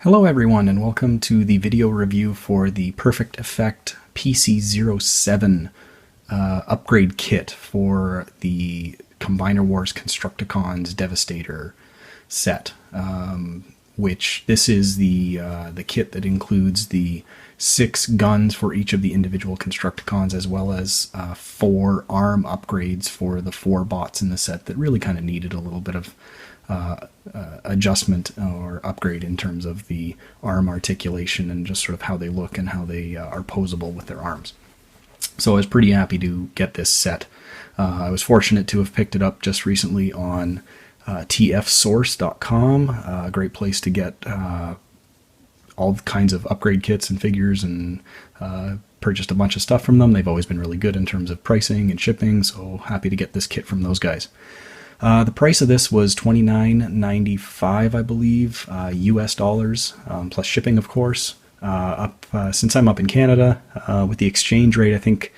Hello everyone and welcome to the video review for the Perfect Effect PC-07 upgrade kit for the Combiner Wars Constructicons Devastator set, which this is the kit that includes the 6 guns for each of the individual Constructicons, as well as 4 arm upgrades for the 4 bots in the set that really kind of needed a little bit of adjustment or upgrade in terms of the arm articulation and just sort of how they look and how they are posable with their arms. So I was pretty happy to get this set. I was fortunate to have picked it up just recently on tfsource.com, a great place to get all kinds of upgrade kits and figures, and purchased a bunch of stuff from them. They've always been really good in terms of pricing and shipping, so happy to get this kit from those guys. The price of this was $29.95, I believe, US dollars, plus shipping, of course. Since I'm up in Canada, with the exchange rate, I think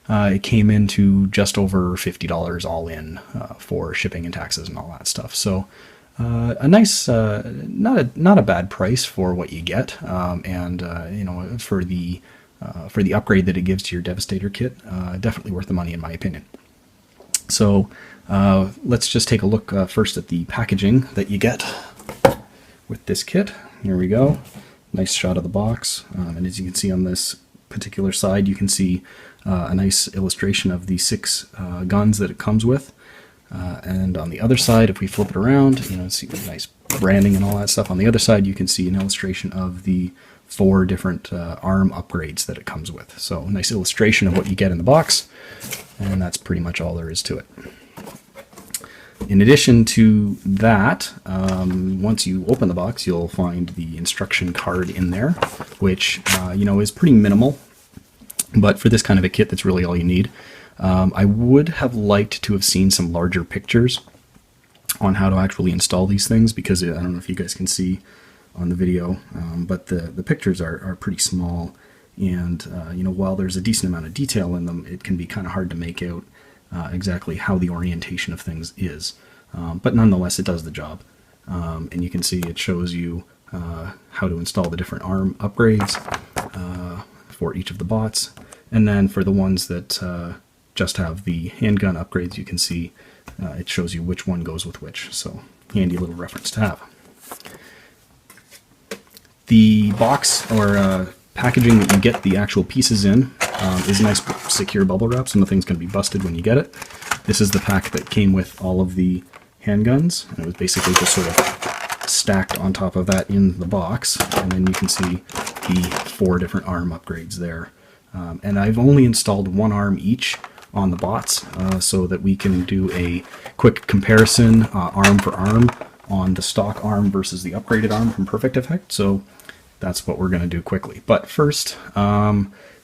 it came into just over $50 all in for shipping and taxes and all that stuff. So a nice, not a bad price for what you get, and you know, for the upgrade that it gives to your Devastator kit, definitely worth the money in my opinion. So let's just take a look first at the packaging that you get with this kit. Here we go. Nice shot of the box. And as you can see on this particular side, you can see a nice illustration of the 6 guns that it comes with. And on the other side, if we flip it around, you know, see the nice branding and all that stuff. On the other side, you can see an illustration of the 4 different arm upgrades that it comes with. So nice illustration of what you get in the box. And that's pretty much all there is to it. In addition to that, once you open the box, you'll find the instruction card in there, which you know, is pretty minimal. But for this kind of a kit, that's really all you need. I would have liked to have seen some larger pictures on how to actually install these things, because I don't know if you guys can see on the video, but the pictures are pretty small. And you know, while there's a decent amount of detail in them, it can be kind of hard to make out exactly how the orientation of things is. But nonetheless, it does the job. And you can see it shows you how to install the different arm upgrades for each of the bots. And then for the ones that just have the handgun upgrades, you can see it shows you which one goes with which. So handy little reference to have. The box or packaging that you get the actual pieces in is nice secure bubble wrap, so nothing's going to be busted when you get it. This is the pack that came with all of the handguns, and it was basically just sort of stacked on top of that in the box, and then you can see the 4 different arm upgrades there. And I've only installed 1 arm each on the bots, so that we can do a quick comparison arm for arm on the stock arm versus the upgraded arm from Perfect Effect. So that's what we're going to do quickly. But first,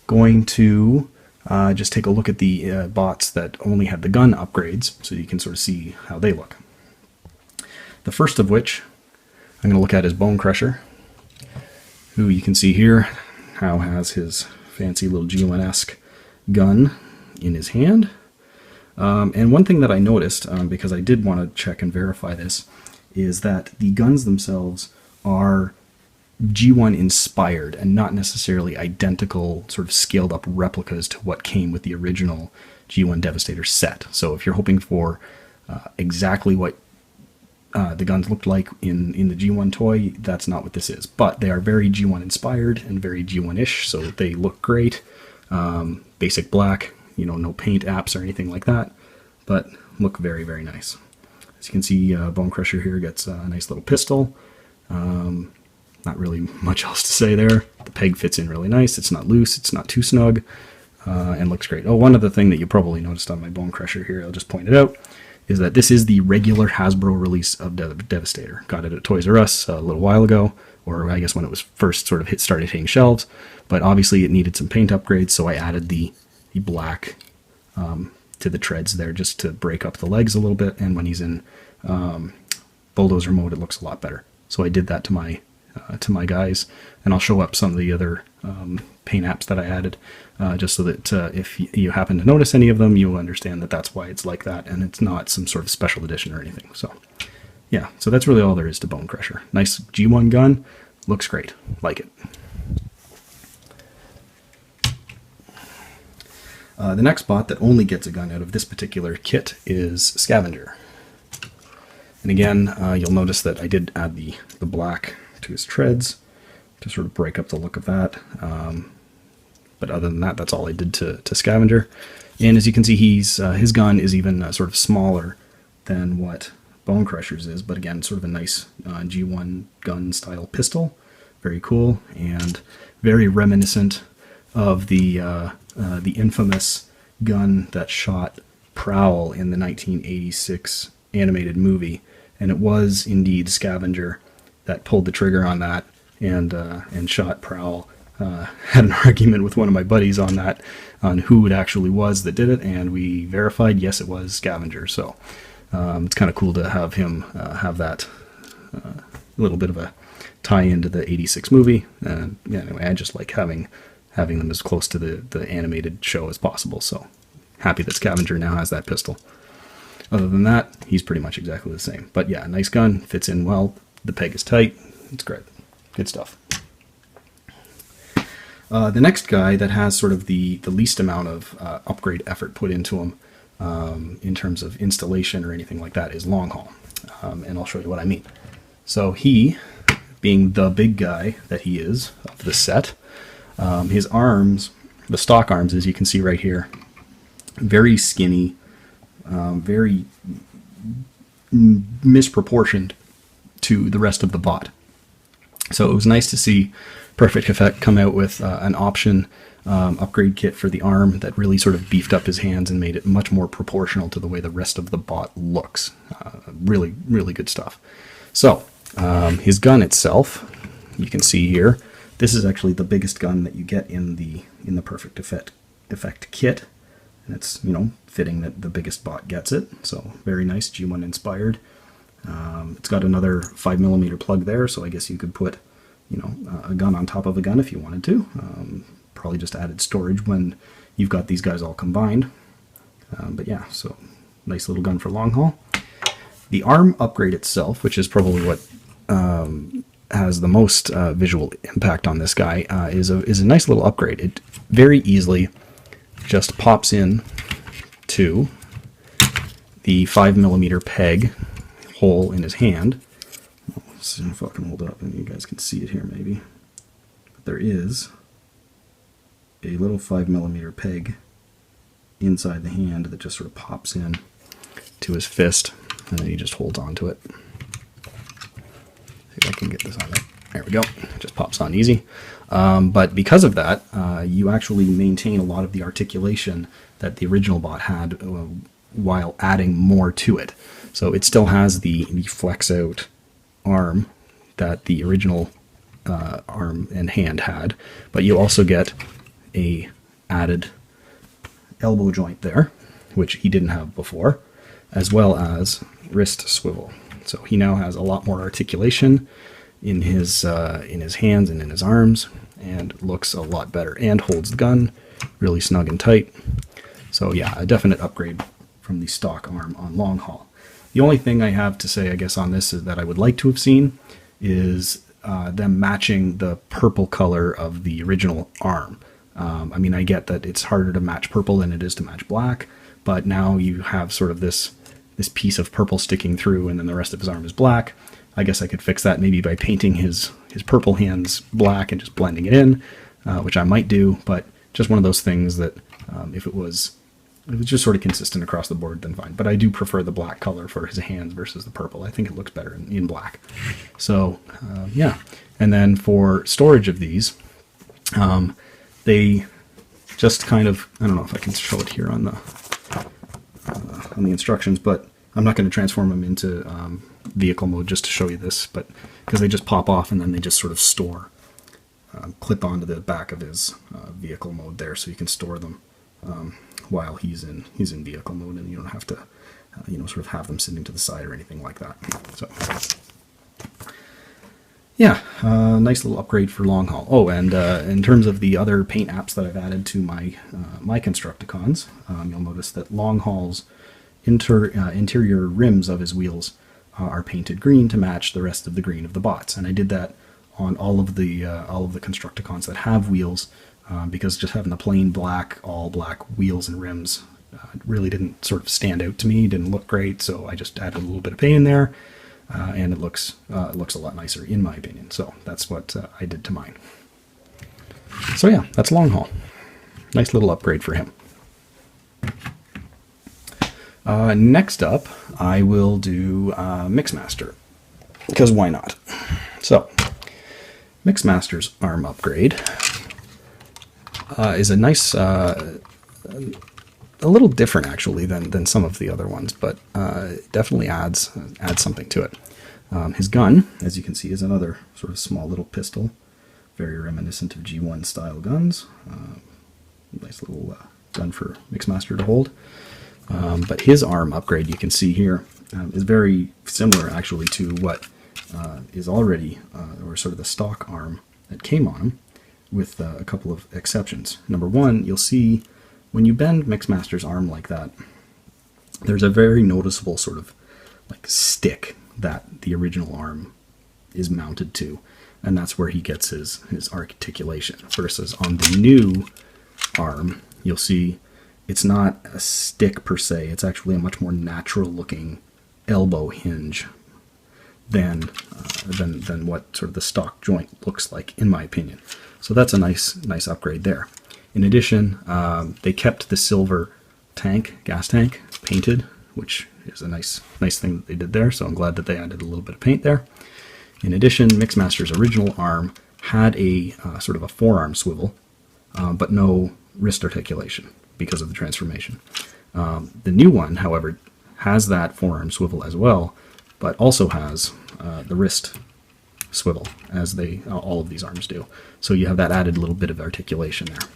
going to just take a look at the bots that only had the gun upgrades, so you can sort of see how they look. The first of which I'm going to look at is Bone Crusher, who you can see here how has his fancy little G1-esque gun in his hand. And one thing that I noticed, because I did want to check and verify this, is that the guns themselves are G1 inspired and not necessarily identical sort of scaled up replicas to what came with the original G1 Devastator set. So if you're hoping for exactly what the guns looked like in the G1 toy, that's not what this is. But they are very G1 inspired and very G1-ish, so they look great. Basic black, you know, no paint apps or anything like that, but look very, very nice. As you can see, Bone Crusher here gets a nice little pistol. Not really much else to say there. The peg fits in really nice. It's not loose. It's not too snug, and looks great. Oh, one other thing that you probably noticed on my Bone Crusher here, I'll just point it out, is that this is the regular Hasbro release of Devastator. Got it at Toys R Us a little while ago, or I guess when it was first sort of started hitting shelves. But obviously it needed some paint upgrades, so I added the black to the treads there just to break up the legs a little bit. And when he's in bulldozer mode, it looks a lot better. So I did that to my guys, and I'll show up some of the other paint apps that I added, just so that if you happen to notice any of them, you'll understand that that's why it's like that, and it's not some sort of special edition or anything. So yeah, so that's really all there is to Bone Crusher. Nice G1 gun, looks great. Like it. The next bot that only gets a gun out of this particular kit is Scavenger. And again, you'll notice that I did add the black to his treads to sort of break up the look of that. But other than that, that's all I did to Scavenger. And as you can see, his gun is even sort of smaller than what Bone Crusher's is, but again, sort of a nice G1 gun style pistol. Very cool, and very reminiscent of the infamous gun that shot Prowl in the 1986 animated movie. And it was indeed Scavenger that pulled the trigger on that and shot Prowl. Had an argument with one of my buddies on that, on who it actually was that did it, and we verified, yes, it was Scavenger. So it's kind of cool to have him have that little bit of a tie into the 86 movie. And yeah, anyway, I just like having them as close to the animated show as possible. So happy that Scavenger now has that pistol. Other than that, he's pretty much exactly the same. But yeah, nice gun, fits in well, the peg is tight, it's great. Good stuff. The next guy that has sort of the least amount of upgrade effort put into him in terms of installation or anything like that is Long Haul. And I'll show you what I mean. So he, being the big guy that he is of the set, his arms, the stock arms, as you can see right here, very skinny, very misproportioned to the rest of the bot. So it was nice to see Perfect Effect come out with an option upgrade kit for the arm that really sort of beefed up his hands and made it much more proportional to the way the rest of the bot looks. Really, really good stuff. So his gun itself, you can see here, this is actually the biggest gun that you get in the Perfect Effect kit. And it's, you know, fitting that the biggest bot gets it. So very nice, G1 inspired. It's got another 5mm plug there, so I guess you could put, you know, a gun on top of a gun if you wanted to. Probably just added storage when you've got these guys all combined. But yeah, so nice little gun for long haul. The arm upgrade itself, which is probably what has the most visual impact on this guy, is a nice little upgrade. It very easily just pops in to the 5mm peg hole in his hand. Let's see if I can hold it up and you guys can see it here maybe. But there is a little 5mm peg inside the hand that just sort of pops in to his fist, and then he just holds on to it. See if I can get this on there. There we go. It just pops on easy. But because of that, you actually maintain a lot of the articulation that the original bot had while adding more to it. So it still has the flex out arm that the original arm and hand had, but you also get a added elbow joint there, which he didn't have before, as well as wrist swivel. So he now has a lot more articulation in his hands and in his arms, and looks a lot better, and holds the gun really snug and tight. So yeah, a definite upgrade from the stock arm on long haul. The only thing I have to say, I guess, on this is that I would like to have seen is them matching the purple color of the original arm. I mean, I get that it's harder to match purple than it is to match black, but now you have sort of this piece of purple sticking through, and then the rest of his arm is black. I guess I could fix that maybe by painting his purple hands black and just blending it in, which I might do, but just one of those things that if it was just sort of consistent across the board, then fine. But I do prefer the black color for his hands versus the purple. I think it looks better in black. So yeah, and then for storage of these, they just kind of, I don't know if I can show it here on the instructions, but I'm not going to transform them into vehicle mode just to show you this, but because they just pop off and then they just sort of store, clip onto the back of his vehicle mode there, so you can store them while he's in vehicle mode, and you don't have to sort of have them sitting to the side or anything like that. So yeah, nice little upgrade for long haul. Oh, and in terms of the other paint apps that I've added to my Constructicons, you'll notice that long haul's interior rims of his wheels are painted green to match the rest of the green of the bots, and I did that on all of the Constructicons that have wheels, because just having the plain all black wheels and rims really didn't sort of stand out to me, didn't look great, so I just added a little bit of paint in there, and it looks a lot nicer in my opinion. So that's what I did to mine. So yeah, that's Long Haul. Nice little upgrade for him. Next up, I will do Mixmaster, because why not? So, Mixmaster's arm upgrade is a nice, a little different actually than some of the other ones, but it definitely adds something to it. His gun, as you can see, is another sort of small little pistol, very reminiscent of G1 style guns. Nice little gun for Mixmaster to hold. But his arm upgrade, you can see here, is very similar actually to what is already, or sort of the stock arm that came on him, with a couple of exceptions. Number one, you'll see when you bend Mixmaster's arm like that, there's a very noticeable sort of like stick that the original arm is mounted to, and that's where he gets his articulation. Versus on the new arm, you'll see it's not a stick per se, it's actually a much more natural looking elbow hinge than what sort of the stock joint looks like, in my opinion. So that's a nice upgrade there. In addition, they kept the silver gas tank painted, which is a nice thing that they did there, so I'm glad that they added a little bit of paint there. In addition, Mixmaster's original arm had a sort of a forearm swivel, but no wrist articulation because of the transformation. The new one, however, has that forearm swivel as well, but also has the wrist swivel, as all of these arms do. So you have that added little bit of articulation there.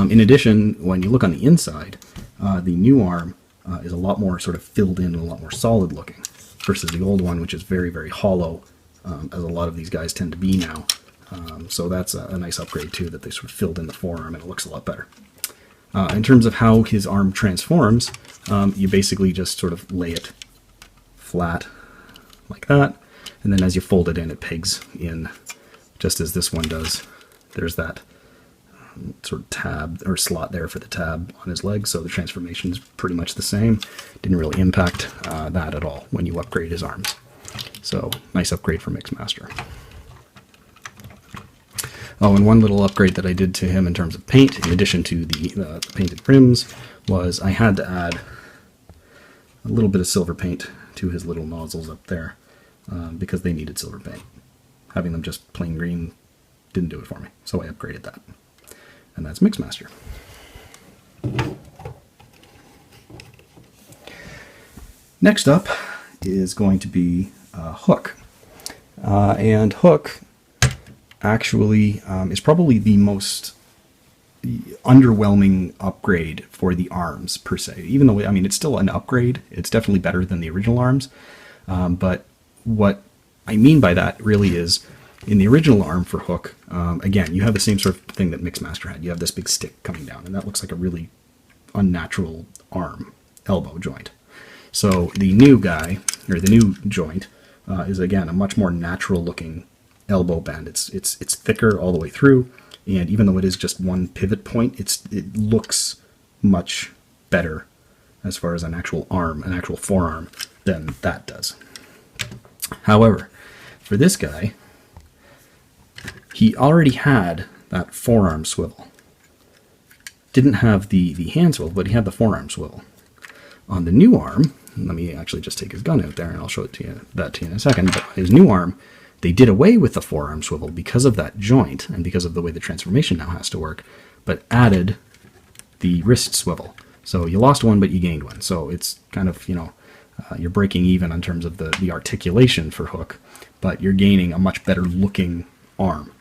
In addition, when you look on the inside, the new arm is a lot more sort of filled in and a lot more solid looking, versus the old one, which is very, very hollow, as a lot of these guys tend to be now. So that's a nice upgrade too, that they sort of filled in the forearm and it looks a lot better. In terms of how his arm transforms, you basically just sort of lay it flat like that, and then as you fold it in, it pegs in just as this one does. There's that sort of tab or slot there for the tab on his leg, so the transformation is pretty much the same. Didn't really impact that at all when you upgrade his arms. So nice upgrade for Mixmaster. Oh, and one little upgrade that I did to him in terms of paint, in addition to the painted rims, was I had to add a little bit of silver paint to his little nozzles up there, because they needed silver paint. Having them just plain green didn't do it for me, so I upgraded that. And that's Mixmaster. Next up is going to be Hook. And Hook actually is probably the most underwhelming upgrade for the arms per se. Even though, I mean, it's still an upgrade, it's definitely better than the original arms. But what I mean by that really is, in the original arm for Hook, again, you have the same sort of thing that Mixmaster had. You have this big stick coming down, and that looks like a really unnatural elbow joint. So the new guy, or the new joint, is again a much more natural looking elbow bend. It's thicker all the way through, and even though it is just one pivot point, it looks much better as far as an actual arm, an actual forearm, than that does. However, for this guy, he already had that forearm swivel. Didn't have the hand swivel, but he had the forearm swivel. On the new arm, let me actually just take his gun out there and I'll show it to you, in a second, but his new arm, they did away with the forearm swivel because of that joint and because of the way the transformation now has to work, but added the wrist swivel. So you lost one, but you gained one. So it's kind of, you're breaking even in terms of the articulation for Hook, but you're gaining a much better looking arm.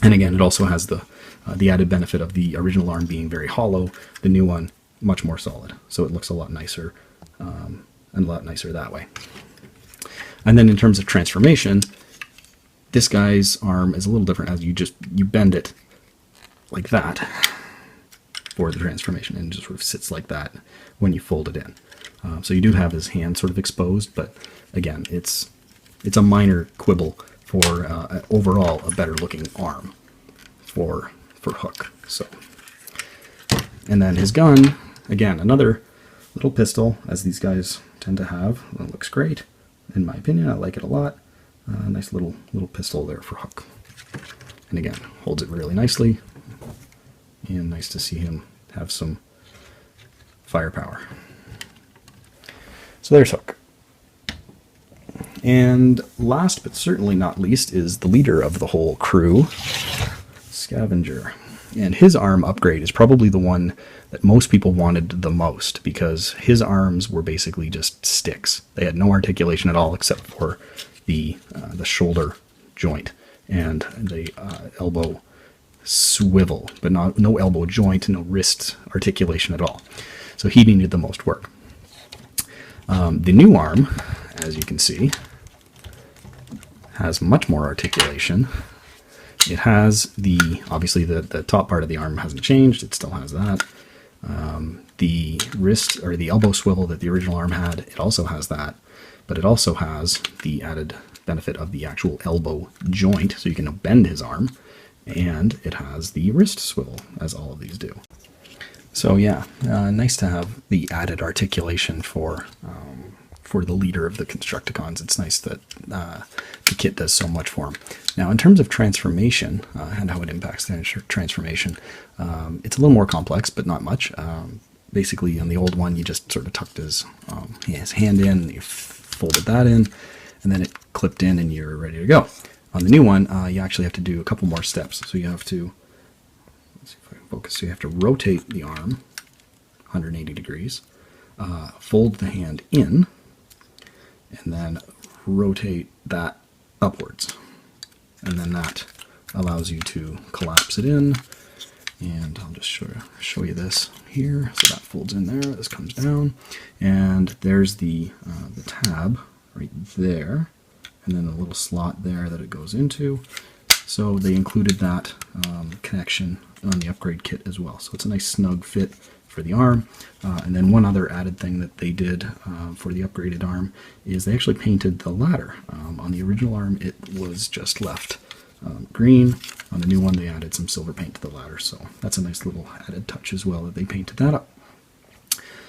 And again, it also has the added benefit of the original arm being very hollow, the new one much more solid. So it looks a lot nicer, and a lot nicer that way. And then in terms of transformation, this guy's arm is a little different, as you bend it like that for the transformation, and it just sort of sits like that when you fold it in. So you do have his hand sort of exposed, but again, it's a minor quibble for overall a better looking arm for Hook. So, and then his gun, again, another little pistol, as these guys tend to have. That looks great, in my opinion. I like it a lot. Nice little pistol there for Hook. And again, holds it really nicely. And nice to see him have some firepower. So there's Hook. And last but certainly not least is the leader of the whole crew, Scavenger. And his arm upgrade is probably the one that most people wanted the most, because his arms were basically just sticks. They had no articulation at all except for the shoulder joint and the elbow swivel, but no elbow joint, no wrist articulation at all. So he needed the most work. The new arm, as you can see, has much more articulation. It has obviously the top part of the arm hasn't changed. It still has that. The wrist or the elbow swivel that the original arm had, it also has that, but it also has the added benefit of the actual elbow joint, so you can bend his arm, and it has the wrist swivel, as all of these do. So yeah, nice to have the added articulation for the leader of the Constructicons. It's nice that the kit does so much for him. Now, in terms of transformation and how it impacts the transformation, it's a little more complex, but not much. Basically, on the old one, you just sort of tucked his hand in, you folded that in, and then it clipped in, and you're ready to go. On the new one, you actually have to do a couple more steps. So you have to, let's see if I can focus. So you have to rotate the arm 180 degrees, fold the hand in, and then rotate that upwards. And then that allows you to collapse it in. And I'll just show you this here. So that folds in there, this comes down, and there's the tab right there, and then a little slot there that it goes into. So they included that connection on the upgrade kit as well. So it's a nice snug fit for the arm. And then one other added thing that they did for the upgraded arm is they actually painted the ladder. On the original arm, it was just left green. On the new one, they added some silver paint to the ladder. So that's a nice little added touch as well that they painted that up.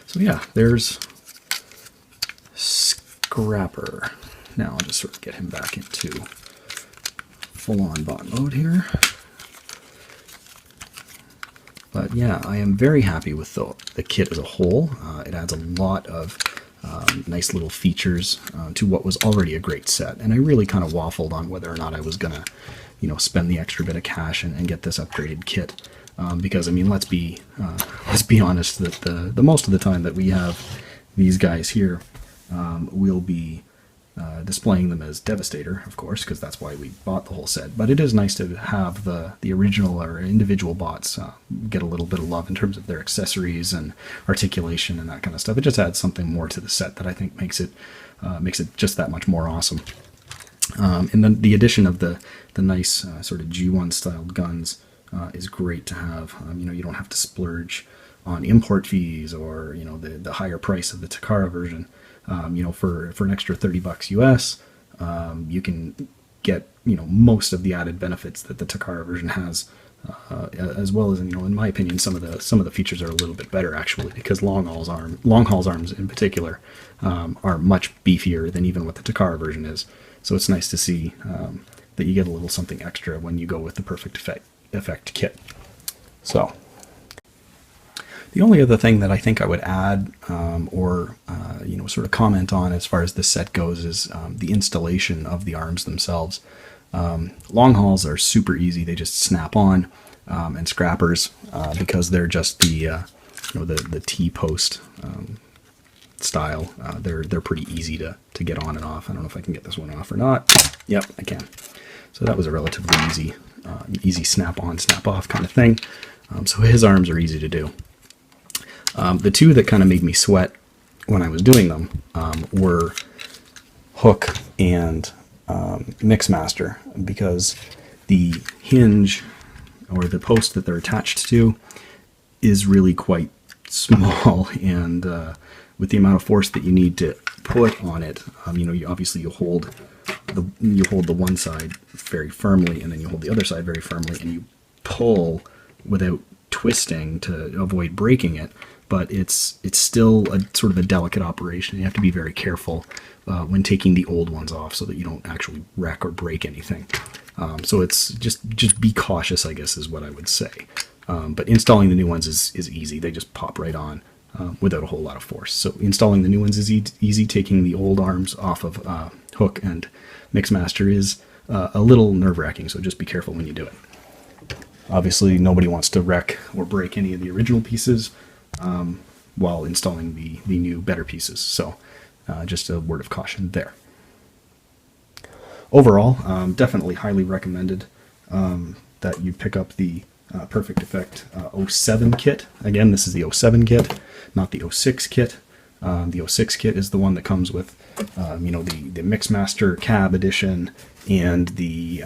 So yeah, there's Scrapper. Now I'll just sort of get him back into full-on bot mode here. But yeah, I am very happy with the kit as a whole. It adds a lot of nice little features to what was already a great set. And I really kind of waffled on whether or not I was going to, spend the extra bit of cash and get this upgraded kit. Because, I mean, let's be honest, that the most of the time that we have these guys here, we'll be displaying them as Devastator, of course, because that's why we bought the whole set. But it is nice to have the original or individual bots get a little bit of love in terms of their accessories and articulation and that kind of stuff. It just adds something more to the set that I think makes it just that much more awesome. And then the addition of the nice sort of G1 styled guns is great to have. You don't have to splurge on import fees or the higher price of the Takara version. For an extra $30 US, you can get most of the added benefits that the Takara version has, as well as in my opinion some of the features are a little bit better actually, because long haul's arms in particular are much beefier than even what the Takara version is. So it's nice to see that you get a little something extra when you go with the Perfect Effect kit. So the only other thing that I think I would add or sort of comment on as far as this set goes is the installation of the arms themselves. Long hauls are super easy; they just snap on, and scrappers because they're just the T-post style. They're pretty easy to get on and off. I don't know if I can get this one off or not. Yep, I can. So that was a relatively easy snap on, snap off kind of thing. So his arms are easy to do. The two that kind of made me sweat when I was doing them were Hook and Mixmaster, because the hinge or the post that they're attached to is really quite small, and with the amount of force that you need to put on it, you hold you hold the one side very firmly, and then you hold the other side very firmly, and you pull without twisting to avoid breaking it. But it's still a sort of a delicate operation. You have to be very careful when taking the old ones off so that you don't actually wreck or break anything. So it's just be cautious, I guess, is what I would say. But installing the new ones is easy. They just pop right on without a whole lot of force. So installing the new ones is easy. Taking the old arms off of Hook and Mixmaster is a little nerve-wracking, so just be careful when you do it. Obviously, nobody wants to wreck or break any of the original pieces while installing the new, better pieces. So just a word of caution there. Overall, definitely highly recommended that you pick up the Perfect Effect 07 kit. Again, this is the 07 kit, not the 06 kit. The 06 kit is the one that comes with, the Mixmaster Cab Edition and the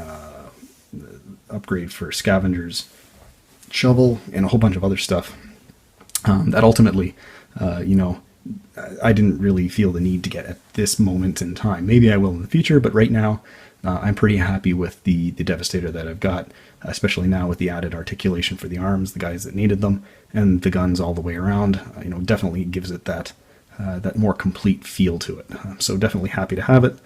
upgrade for Scavenger's shovel and a whole bunch of other stuff. That ultimately, I didn't really feel the need to get at this moment in time. Maybe I will in the future, but right now I'm pretty happy with the Devastator that I've got, especially now with the added articulation for the arms, the guys that needed them, and the guns all the way around. Definitely gives it that more complete feel to it. So definitely happy to have it.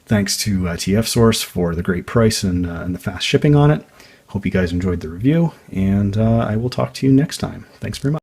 Thanks to TF Source for the great price and the fast shipping on it. Hope you guys enjoyed the review, and I will talk to you next time. Thanks very much.